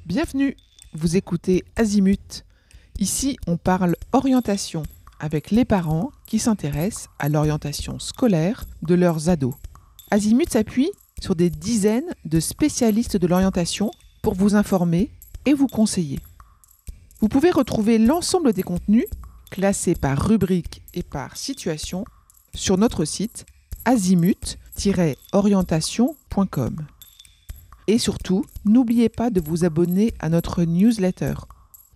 Bienvenue, vous écoutez Azimut. Ici, on parle orientation avec les parents qui s'intéressent à l'orientation scolaire de leurs ados. Azimut s'appuie sur des dizaines de spécialistes de l'orientation pour vous informer et vous conseiller. Vous pouvez retrouver l'ensemble des contenus classés par rubrique et par situation sur notre site azimut-orientation.com. Et surtout, n'oubliez pas de vous abonner à notre newsletter.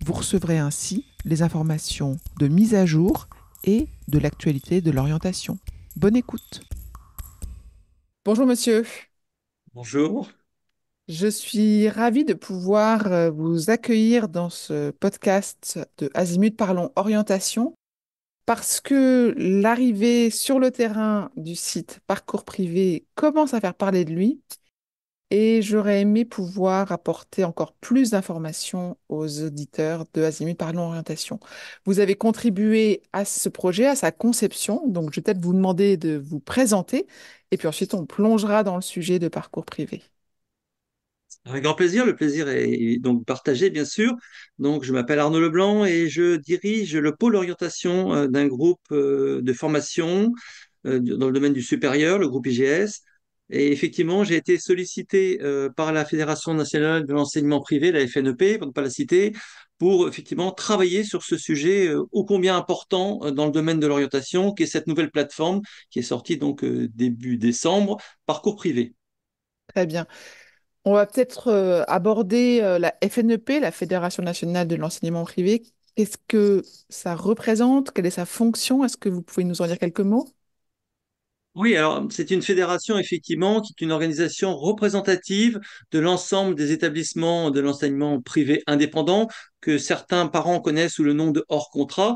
Vous recevrez ainsi les informations de mise à jour et de l'actualité de l'orientation. Bonne écoute. Bonjour monsieur, Bonjour. je suis ravie de pouvoir vous accueillir dans ce podcast de Azimut Parlons Orientation parce que l'arrivée sur le terrain du site Parcours Privé commence à faire parler de lui. Et j'aurais aimé pouvoir apporter encore plus d'informations aux auditeurs de Azimut Parlons Orientation. Vous avez contribué à ce projet, à sa conception, donc je vais peut-être vous demander de vous présenter, et puis ensuite on plongera dans le sujet de parcours privé. Avec grand plaisir. Le plaisir est donc partagé, bien sûr. Donc, je m'appelle Arnaud Leblanc et je dirige le pôle orientation d'un groupe de formation dans le domaine du supérieur, le groupe IGS. Et effectivement, j'ai été sollicité par la Fédération nationale de l'enseignement privé, la FNEP, pour ne pas la citer, pour effectivement travailler sur ce sujet ô combien important dans le domaine de l'orientation, qui est cette nouvelle plateforme qui est sortie donc début décembre, Parcours privé. Très bien. On va peut-être aborder la FNEP, la Fédération nationale de l'enseignement privé. Qu'est-ce que ça représente? Quelle est sa fonction? Est-ce que vous pouvez nous en dire quelques mots? Oui, alors c'est une fédération effectivement qui est une organisation représentative de l'ensemble des établissements de l'enseignement privé indépendant que certains parents connaissent sous le nom de hors contrat.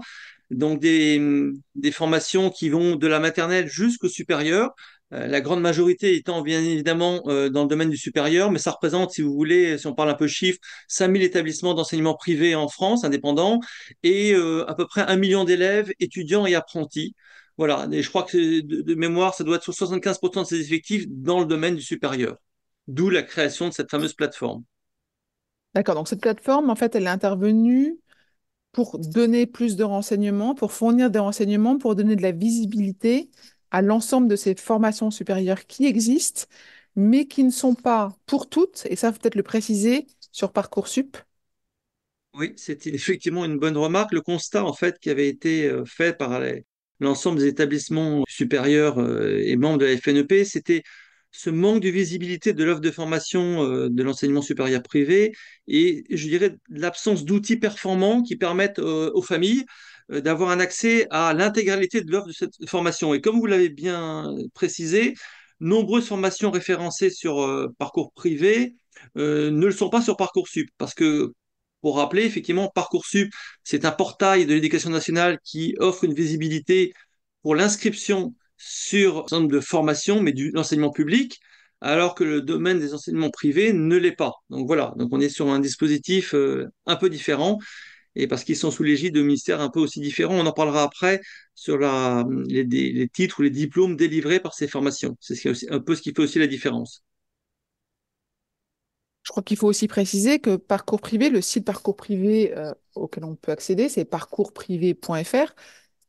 Donc des formations qui vont de la maternelle jusqu'au supérieur. La grande majorité étant bien évidemment dans le domaine du supérieur, mais ça représente, si vous voulez, si on parle un peu chiffres, 5000 établissements d'enseignement privé en France, indépendants, et à peu près 1 million d'élèves, étudiants et apprentis. Voilà, et je crois que de mémoire, ça doit être sur 75% de ses effectifs dans le domaine du supérieur. D'où la création de cette fameuse plateforme. D'accord, donc cette plateforme, en fait, elle est intervenue pour donner plus de renseignements, pour fournir des renseignements, pour donner de la visibilité à l'ensemble de ces formations supérieures qui existent, mais qui ne sont pas pour toutes, et ça, faut peut-être le préciser, sur Parcoursup. Oui, c'est effectivement une bonne remarque. Le constat, en fait, qui avait été fait par l'ensemble des établissements supérieurs et membres de la FNEP, c'était ce manque de visibilité de l'offre de formation de l'enseignement supérieur privé et, je dirais, l'absence d'outils performants qui permettent aux familles d'avoir un accès à l'intégralité de l'offre de cette formation. Et comme vous l'avez bien précisé, nombreuses formations référencées sur parcours privé ne le sont pas sur Parcoursup parce que pour rappeler, effectivement, Parcoursup, c'est un portail de l'éducation nationale qui offre une visibilité pour l'inscription sur un certain nombre de formations, mais de l'enseignement public, alors que le domaine des enseignements privés ne l'est pas. Donc voilà, donc on est sur un dispositif un peu différent, et parce qu'ils sont sous l'égide de ministères un peu aussi différents, on en parlera après sur les titres ou les diplômes délivrés par ces formations. C'est un peu ce qui fait aussi la différence. Je crois qu'il faut aussi préciser que Parcours Privé, le site Parcours Privé auquel on peut accéder, c'est parcoursprivé.fr,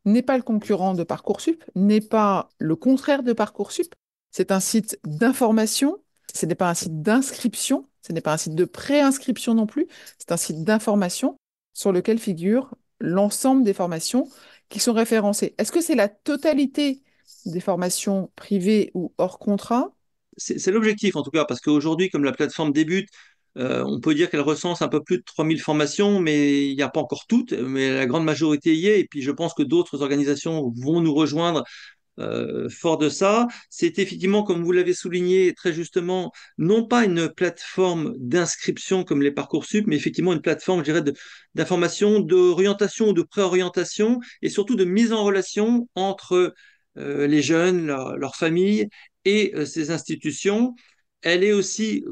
n'est pas le concurrent de Parcoursup, n'est pas le contraire de Parcoursup. C'est un site d'information, ce n'est pas un site d'inscription, ce n'est pas un site de préinscription non plus, c'est un site d'information sur lequel figure l'ensemble des formations qui sont référencées. Est-ce que c'est la totalité des formations privées ou hors contrat? C'est l'objectif en tout cas, parce qu'aujourd'hui, comme la plateforme débute, on peut dire qu'elle recense un peu plus de 3000 formations, mais il n'y a pas encore toutes, mais la grande majorité y est. Et puis je pense que d'autres organisations vont nous rejoindre fort de ça. C'est effectivement, comme vous l'avez souligné très justement, non pas une plateforme d'inscription comme les Parcoursup, mais effectivement une plateforme, je dirais, d'information, d'orientation ou de préorientation, et surtout de mise en relation entre les jeunes, leurs familles et ces institutions. Elle est aussi,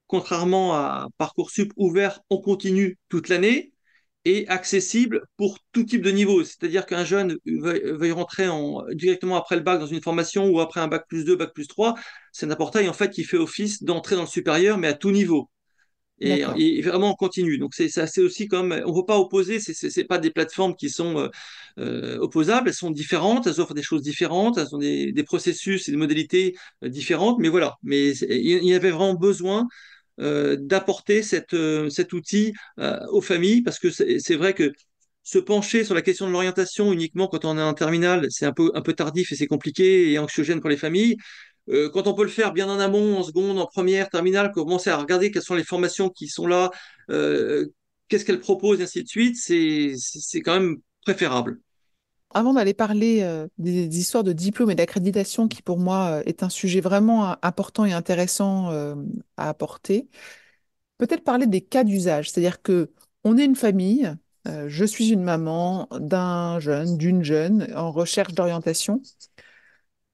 contrairement à Parcoursup, ouverte en continu toute l'année et accessible pour tout type de niveau. C'est-à-dire qu'un jeune veuille rentrer directement après le bac dans une formation ou après un bac plus 2, bac plus 3, c'est un portail en fait qui fait office d'entrée dans le supérieur, mais à tout niveau. D'accord. et vraiment en continu. Donc c'est assez aussi comme on ne peut pas opposer, c'est pas des plateformes qui sont opposables, elles sont différentes, elles offrent des choses différentes, elles ont des processus et des modalités différentes, mais voilà. Mais il y avait vraiment besoin d'apporter cet outil aux familles parce que c'est vrai que se pencher sur la question de l'orientation uniquement quand on est en terminale, c'est un peu tardif et c'est compliqué et anxiogène pour les familles. Quand on peut le faire bien en amont, en seconde, en première, terminale, commencer à regarder quelles sont les formations qui sont là, euh, qu'est-ce qu'elles proposent, et ainsi de suite, c'est quand même préférable. Avant d'aller parler des histoires de diplôme et d'accréditation, qui pour moi est un sujet vraiment important et intéressant à apporter, peut-être parler des cas d'usage. C'est-à-dire que on est une famille, je suis une maman d'un jeune, d'une jeune en recherche d'orientation.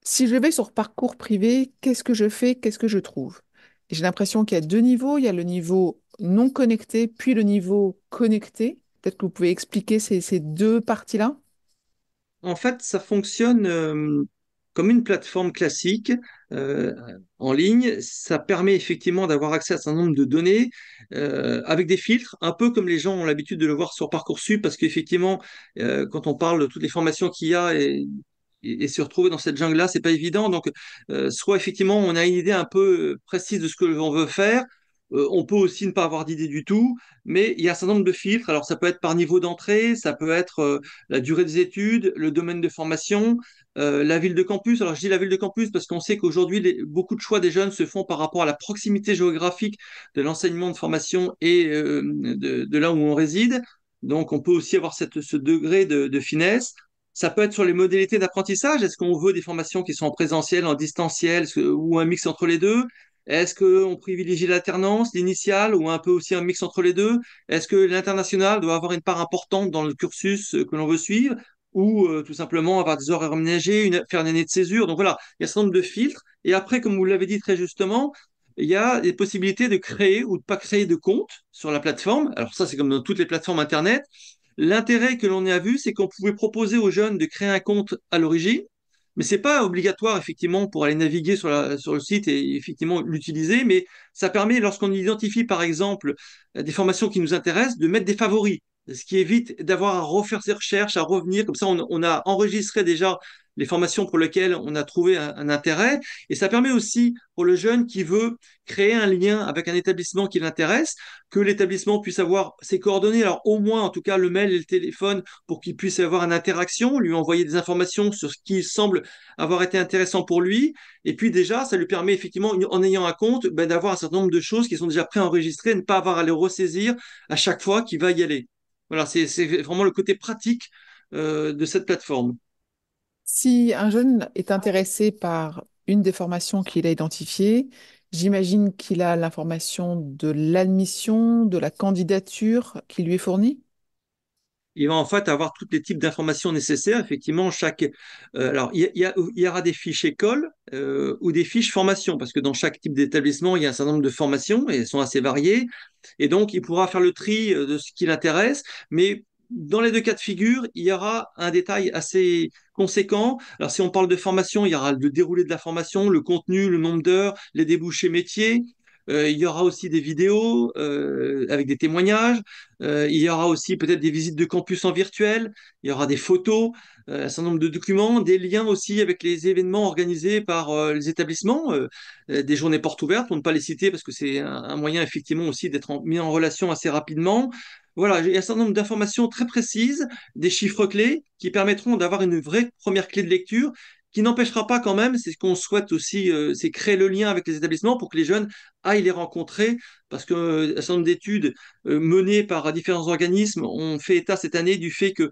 Si je vais sur parcours privé, qu'est-ce que je fais? Qu'est-ce que je trouve? Et j'ai l'impression qu'il y a deux niveaux. Il y a le niveau non connecté, puis le niveau connecté. Peut-être que vous pouvez expliquer ces deux parties-là. En fait, ça fonctionne comme une plateforme classique euh, en ligne. Ça permet effectivement d'avoir accès à un certain nombre de données avec des filtres, un peu comme les gens ont l'habitude de le voir sur Parcoursup, parce qu'effectivement, quand on parle de toutes les formations qu'il y a et se retrouver dans cette jungle-là, c'est pas évident. Donc, soit effectivement, on a une idée un peu précise de ce que l'on veut faire. On peut aussi ne pas avoir d'idée du tout, mais il y a un certain nombre de filtres. Alors, ça peut être par niveau d'entrée, ça peut être la durée des études, le domaine de formation, la ville de campus. Alors je dis la ville de campus parce qu'on sait qu'aujourd'hui, beaucoup de choix des jeunes se font par rapport à la proximité géographique de l'enseignement de formation et de là où on réside. Donc on peut aussi avoir ce degré de finesse. Ça peut être sur les modalités d'apprentissage. Est-ce qu'on veut des formations qui sont en présentiel, en distanciel, ou un mix entre les deux? Est-ce qu'on privilégie l'alternance, l'initiale, ou un peu aussi un mix entre les deux? Est-ce que l'international doit avoir une part importante dans le cursus que l'on veut suivre ou tout simplement avoir des horaires aménagés, faire une année de césure? Donc voilà, il y a un certain nombre de filtres. Et après, comme vous l'avez dit très justement, il y a des possibilités de créer ou de pas créer de compte sur la plateforme. Alors ça, c'est comme dans toutes les plateformes Internet. L'intérêt que l'on a vu, c'est qu'on pouvait proposer aux jeunes de créer un compte à l'origine, mais c'est pas obligatoire effectivement pour aller naviguer sur le site et effectivement l'utiliser, mais ça permet lorsqu'on identifie par exemple des formations qui nous intéressent de mettre des favoris, ce qui évite d'avoir à refaire ses recherches, à revenir. Comme ça, on a enregistré déjà les formations pour lesquelles on a trouvé un intérêt, et ça permet aussi pour le jeune qui veut créer un lien avec un établissement qui l'intéresse, que l'établissement puisse avoir ses coordonnées, alors au moins en tout cas le mail et le téléphone pour qu'il puisse avoir une interaction, lui envoyer des informations sur ce qui semble avoir été intéressant pour lui. Et puis déjà, ça lui permet effectivement, en ayant un compte, ben, d'avoir un certain nombre de choses qui sont déjà préenregistrées, ne pas avoir à les ressaisir à chaque fois qu'il va y aller. Voilà, c'est vraiment le côté pratique de cette plateforme. Si un jeune est intéressé par une des formations qu'il a identifiées, j'imagine qu'il a l'information de l'admission, de la candidature qui lui est fournie. Il va en fait avoir tous les types d'informations nécessaires. Effectivement, alors il y aura des fiches écoles ou des fiches formation, parce que dans chaque type d'établissement, il y a un certain nombre de formations et elles sont assez variées. Et donc, il pourra faire le tri de ce qui l'intéresse, mais dans les deux cas de figure, il y aura un détail assez conséquent. Alors, si on parle de formation, il y aura le déroulé de la formation, le contenu, le nombre d'heures, les débouchés métiers. Il y aura aussi des vidéos avec des témoignages. Il y aura aussi peut-être des visites de campus en virtuel. Il y aura des photos, un certain nombre de documents, des liens aussi avec les événements organisés par les établissements, des journées portes ouvertes, pour ne pas les citer, parce que c'est un moyen effectivement aussi d'être mis en relation assez rapidement. Voilà, il y a un certain nombre d'informations très précises, des chiffres clés qui permettront d'avoir une vraie première clé de lecture, qui n'empêchera pas quand même, c'est ce qu'on souhaite aussi, c'est créer le lien avec les établissements pour que les jeunes aillent les rencontrer, parce que un certain nombre d'études menées par différents organismes ont fait état cette année du fait que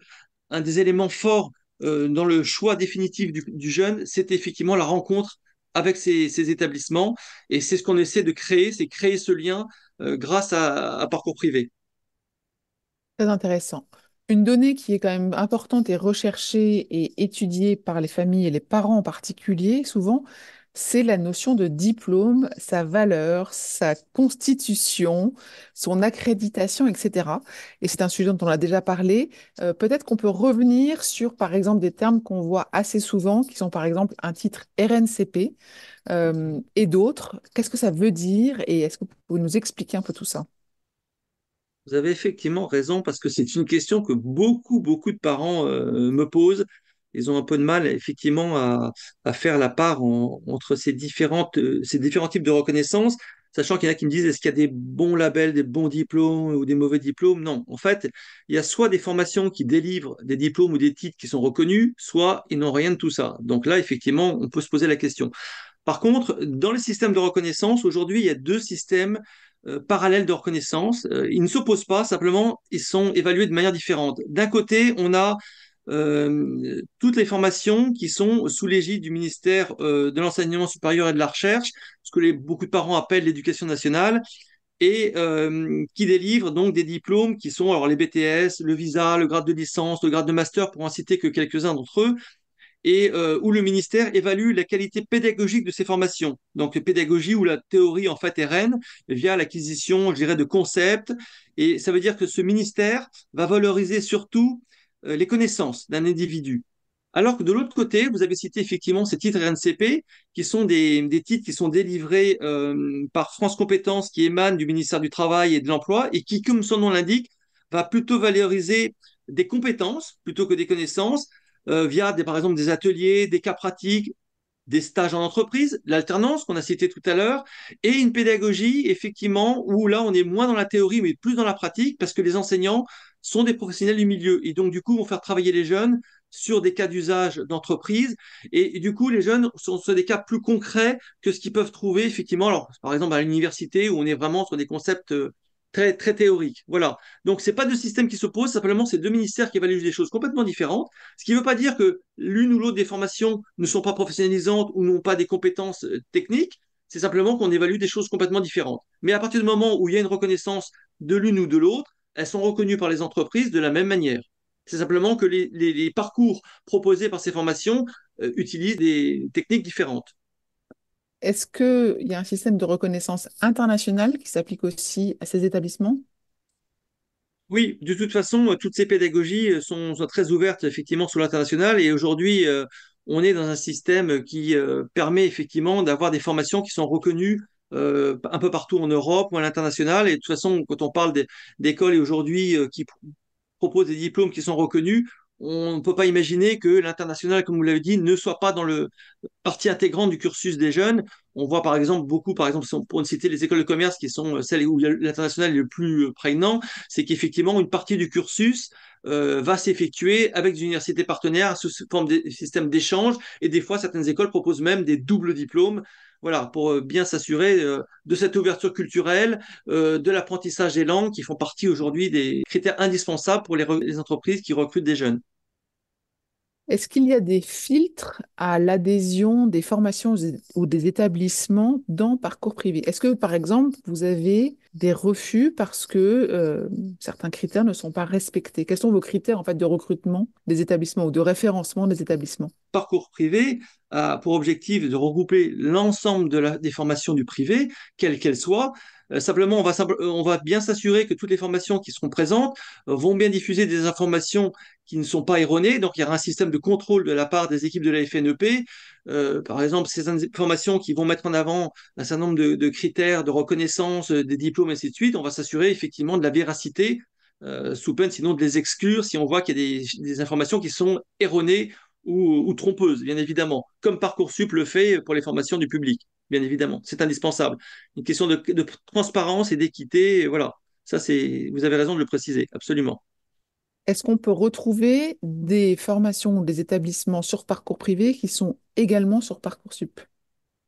un des éléments forts dans le choix définitif du jeune, c'est effectivement la rencontre avec ces établissements. Et c'est ce qu'on essaie de créer, c'est créer ce lien grâce à Parcours Privé. Très intéressant. Une donnée qui est quand même importante et recherchée et étudiée par les familles et les parents en particulier, souvent, c'est la notion de diplôme, sa valeur, sa constitution, son accréditation, etc. Et c'est un sujet dont on a déjà parlé. Peut-être qu'on peut revenir sur, par exemple, des termes qu'on voit assez souvent, qui sont, par exemple, un titre RNCP, et d'autres. Qu'est-ce que ça veut dire et est-ce que vous pouvez nous expliquer un peu tout ça? Vous avez effectivement raison parce que c'est une question que beaucoup de parents me posent. Ils ont un peu de mal effectivement à faire la part entre ces différents types de reconnaissance, sachant qu'il y en a qui me disent est-ce qu'il y a des bons labels, des bons diplômes ou des mauvais diplômes? Non, en fait, il y a soit des formations qui délivrent des diplômes ou des titres qui sont reconnus, soit ils n'ont rien de tout ça. Donc là, effectivement, on peut se poser la question. Par contre, dans les systèmes de reconnaissance, aujourd'hui, il y a deux systèmes parallèles de reconnaissance. Ils ne s'opposent pas, simplement, ils sont évalués de manière différente. D'un côté, on a toutes les formations qui sont sous l'égide du ministère de l'Enseignement supérieur et de la Recherche, ce que beaucoup de parents appellent l'éducation nationale, et qui délivrent donc des diplômes qui sont alors les BTS, le visa, le grade de licence, le grade de master, pour en citer que quelques-uns d'entre eux, et où le ministère évalue la qualité pédagogique de ces formations. Donc, pédagogie où la théorie, en fait, est reine via l'acquisition, je dirais, de concepts. Et ça veut dire que ce ministère va valoriser surtout les connaissances d'un individu. Alors que de l'autre côté, vous avez cité effectivement ces titres RNCP, qui sont des titres qui sont délivrés par France Compétences, qui émanent du ministère du Travail et de l'Emploi, et qui, comme son nom l'indique, va plutôt valoriser des compétences plutôt que des connaissances, via par exemple des ateliers, des cas pratiques, des stages en entreprise, l'alternance qu'on a cité tout à l'heure, et une pédagogie, effectivement, où là, on est moins dans la théorie, mais plus dans la pratique, parce que les enseignants sont des professionnels du milieu, et donc, du coup, vont faire travailler les jeunes sur des cas d'usage d'entreprise, et, du coup, les jeunes sont sur des cas plus concrets que ce qu'ils peuvent trouver, effectivement, alors, par exemple, à l'université, où on est vraiment sur des concepts très théoriques. Voilà. Donc, c'est pas deux systèmes qui s'opposent, simplement, c'est deux ministères qui évaluent des choses complètement différentes. Ce qui ne veut pas dire que l'une ou l'autre des formations ne sont pas professionnalisantes ou n'ont pas des compétences techniques. C'est simplement qu'on évalue des choses complètement différentes. Mais à partir du moment où il y a une reconnaissance de l'une ou de l'autre, elles sont reconnues par les entreprises de la même manière. C'est simplement que les parcours proposés par ces formations utilisent des techniques différentes. Est-ce qu'il y a un système de reconnaissance international qui s'applique aussi à ces établissements? Oui, de toute façon, toutes ces pédagogies sont très ouvertes effectivement sur l'international et aujourd'hui, on est dans un système qui permet effectivement d'avoir des formations qui sont reconnues un peu partout en Europe ou à l'international. Et de toute façon, quand on parle d'écoles et aujourd'hui qui proposent des diplômes qui sont reconnus, on ne peut pas imaginer que l'international, comme vous l'avez dit, ne soit pas dans le partie intégrante du cursus des jeunes. On voit par exemple beaucoup, par exemple, pour ne citer les écoles de commerce qui sont celles où l'international est le plus prégnant, c'est qu'effectivement une partie du cursus va s'effectuer avec des universités partenaires sous forme de système d'échange et des fois certaines écoles proposent même des doubles diplômes. Voilà, pour bien s'assurer de cette ouverture culturelle, de l'apprentissage des langues qui font partie aujourd'hui des critères indispensables pour les entreprises qui recrutent des jeunes. Est-ce qu'il y a des filtres à l'adhésion des formations ou des établissements dans parcours privé? Est-ce que, par exemple, vous avez des refus parce que certains critères ne sont pas respectés? Quels sont vos critères en fait de recrutement des établissements ou de référencement des établissements? Parcours privé a pour objectif de regrouper l'ensemble des formations du privé, quelles qu'elles soient. Simplement, on va bien s'assurer que toutes les formations qui seront présentes vont bien diffuser des informations qui ne sont pas erronées. Donc, il y aura un système de contrôle de la part des équipes de la FNEP. Par exemple, ces formations qui vont mettre en avant un certain nombre de critères de reconnaissance des diplômes, et ainsi de suite, on va s'assurer effectivement de la véracité, sous peine sinon de les exclure si on voit qu'il y a des informations qui sont erronées ou trompeuse, bien évidemment, comme Parcoursup le fait pour les formations du public, bien évidemment. C'est indispensable. Une question de transparence et d'équité, voilà. Ça, vous avez raison de le préciser, absolument. Est-ce qu'on peut retrouver des formations ou des établissements sur parcours privé qui sont également sur Parcoursup?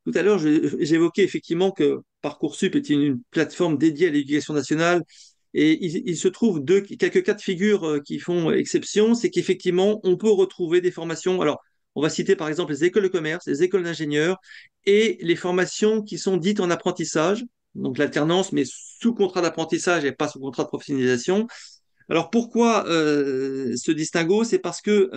Tout à l'heure, j'évoquais effectivement que Parcoursup est une plateforme dédiée à l'éducation nationale et il se trouve quelques cas de figure qui font exception, c'est qu'effectivement, on peut retrouver des formations. Alors, on va citer par exemple les écoles de commerce, les écoles d'ingénieurs et les formations qui sont dites en apprentissage, donc l'alternance, mais sous contrat d'apprentissage et pas sous contrat de professionnalisation. Alors pourquoi ce distinguo? C'est parce que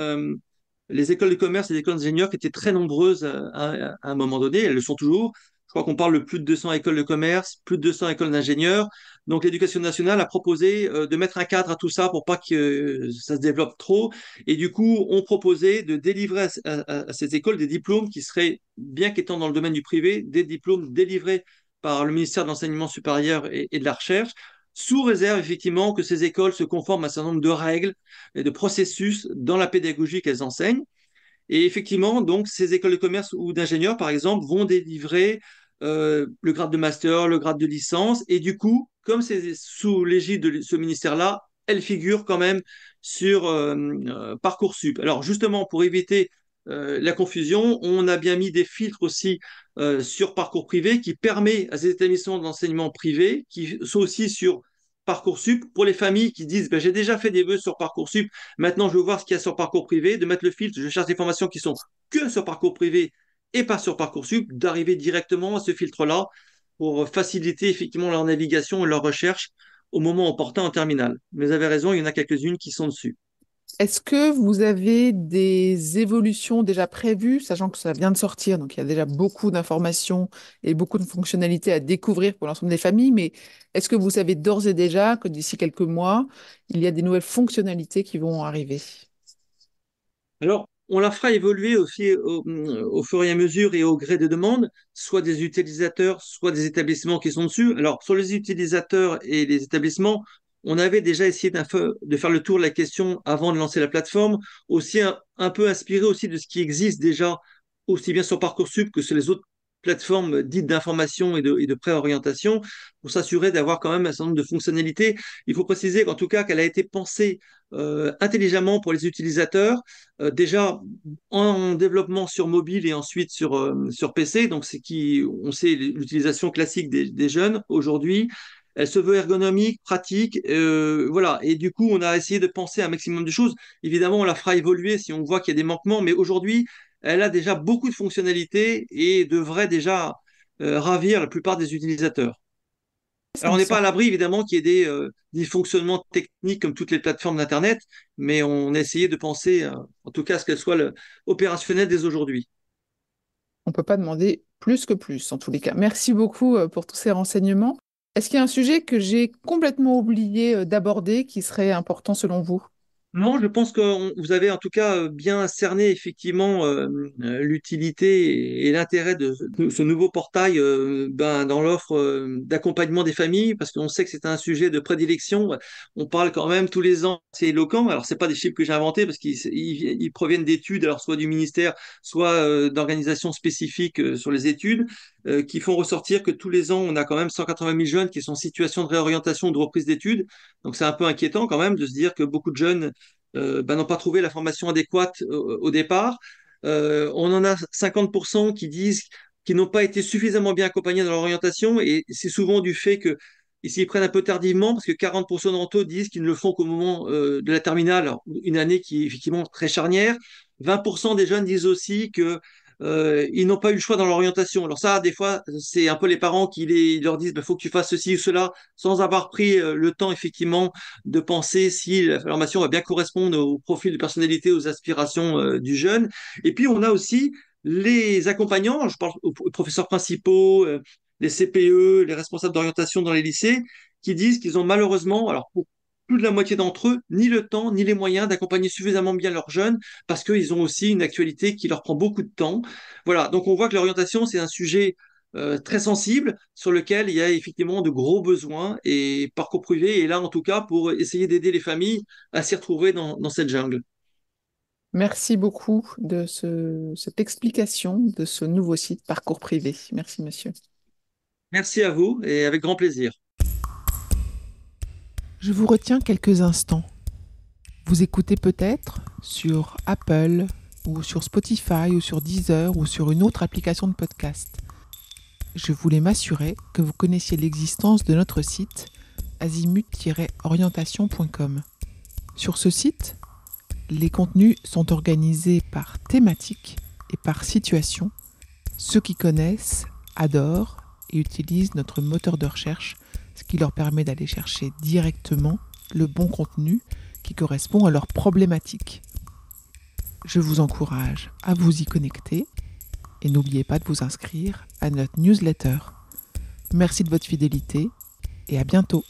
les écoles de commerce et les écoles d'ingénieurs qui étaient très nombreuses à un moment donné, elles le sont toujours. Je crois qu'on parle de plus de 200 écoles de commerce, plus de 200 écoles d'ingénieurs. Donc l'éducation nationale a proposé de mettre un cadre à tout ça pour pas que ça se développe trop. Et du coup, on proposait de délivrer à ces écoles des diplômes qui seraient, bien qu'étant dans le domaine du privé, des diplômes délivrés par le ministère de l'Enseignement supérieur et de la Recherche sous réserve effectivement que ces écoles se conforment à un certain nombre de règles et de processus dans la pédagogie qu'elles enseignent. Et effectivement, donc, ces écoles de commerce ou d'ingénieurs, par exemple, vont délivrer le grade de master, le grade de licence. Et du coup, comme c'est sous l'égide de ce ministère-là, elles figurent quand même sur Parcoursup. Alors, justement, pour éviter la confusion, on a bien mis des filtres aussi sur Parcours privé qui permet à ces établissements d'enseignement privé, qui sont aussi sur Parcoursup, pour les familles qui disent ben, j'ai déjà fait des vœux sur Parcoursup. Maintenant, je veux voir ce qu'il y a sur parcours privé, de mettre le filtre, je cherche des formations qui sont que sur parcours privé et pas sur Parcoursup, d'arriver directement à ce filtre-là pour faciliter effectivement leur navigation et leur recherche au moment opportun en terminale. Mais vous avez raison, il y en a quelques-unes qui sont dessus. Est-ce que vous avez des évolutions déjà prévues, sachant que ça vient de sortir, donc il y a déjà beaucoup d'informations et beaucoup de fonctionnalités à découvrir pour l'ensemble des familles, mais est-ce que vous savez d'ores et déjà que d'ici quelques mois, il y a des nouvelles fonctionnalités qui vont arriver? Alors, on la fera évoluer aussi au fur et à mesure et au gré des demandes, soit des utilisateurs, soit des établissements qui sont dessus. Alors, sur les utilisateurs et les établissements, on avait déjà essayé de faire le tour de la question avant de lancer la plateforme, aussi un peu inspiré aussi de ce qui existe déjà, aussi bien sur Parcoursup que sur les autres plateformes dites d'information et de préorientation, pour s'assurer d'avoir quand même un certain nombre de fonctionnalités. Il faut préciser qu'en tout cas, qu'elle a été pensée intelligemment pour les utilisateurs déjà en développement sur mobile et ensuite sur PC, donc on sait l'utilisation classique des jeunes aujourd'hui. Elle se veut ergonomique, pratique, voilà. Et du coup, on a essayé de penser un maximum de choses. Évidemment, on la fera évoluer si on voit qu'il y a des manquements, mais aujourd'hui, elle a déjà beaucoup de fonctionnalités et devrait déjà ravir la plupart des utilisateurs. Ça Alors, on me n'est pas semble. à l'abri, évidemment, qu'il y ait des dysfonctionnements techniques comme toutes les plateformes d'Internet, mais on a essayé de penser, en tout cas, à ce qu'elles soient opérationnelles dès aujourd'hui. On ne peut pas demander plus que plus, en tous les cas. Merci beaucoup pour tous ces renseignements. Est-ce qu'il y a un sujet que j'ai complètement oublié d'aborder qui serait important selon vous? Non, je pense que vous avez en tout cas bien cerné effectivement l'utilité et l'intérêt de ce nouveau portail dans l'offre d'accompagnement des familles, parce qu'on sait que c'est un sujet de prédilection. On parle quand même tous les ans, c'est éloquent. Alors, c'est pas des chiffres que j'ai inventés parce qu'ils proviennent d'études, alors soit du ministère, soit d'organisations spécifiques sur les études, qui font ressortir que tous les ans, on a quand même 180 000 jeunes qui sont en situation de réorientation ou de reprise d'études. Donc, c'est un peu inquiétant quand même de se dire que beaucoup de jeunes n'ont pas trouvé la formation adéquate au départ. On en a 50% qui disent qu'ils n'ont pas été suffisamment bien accompagnés dans leur orientation et c'est souvent du fait que ils s'y prennent un peu tardivement parce que 40% d'entre eux disent qu'ils ne le font qu'au moment de la terminale, alors, une année qui est effectivement très charnière. 20% des jeunes disent aussi que ils n'ont pas eu le choix dans l'orientation. Alors ça, des fois, c'est un peu les parents qui ils leur disent, il faut que tu fasses ceci ou cela, sans avoir pris le temps effectivement de penser si la formation va bien correspondre au profil de personnalité, aux aspirations du jeune. Et puis, on a aussi les accompagnants, je parle aux professeurs principaux, les CPE, les responsables d'orientation dans les lycées, qui disent qu'ils ont malheureusement, alors pour plus de la moitié d'entre eux, ni le temps, ni les moyens d'accompagner suffisamment bien leurs jeunes, parce qu'ils ont aussi une actualité qui leur prend beaucoup de temps. Voilà, donc on voit que l'orientation, c'est un sujet très sensible sur lequel il y a effectivement de gros besoins et Parcours Privé est là en tout cas pour essayer d'aider les familles à s'y retrouver dans cette jungle. Merci beaucoup de cette explication de ce nouveau site Parcours Privé. Merci, monsieur. Merci à vous et avec grand plaisir. Je vous retiens quelques instants. Vous écoutez peut-être sur Apple ou sur Spotify ou sur Deezer ou sur une autre application de podcast. Je voulais m'assurer que vous connaissiez l'existence de notre site azimut-orientation.com. Sur ce site, les contenus sont organisés par thématique et par situation. Ceux qui connaissent adorent et utilisent notre moteur de recherche, ce qui leur permet d'aller chercher directement le bon contenu qui correspond à leurs problématiques. Je vous encourage à vous y connecter et n'oubliez pas de vous inscrire à notre newsletter. Merci de votre fidélité et à bientôt.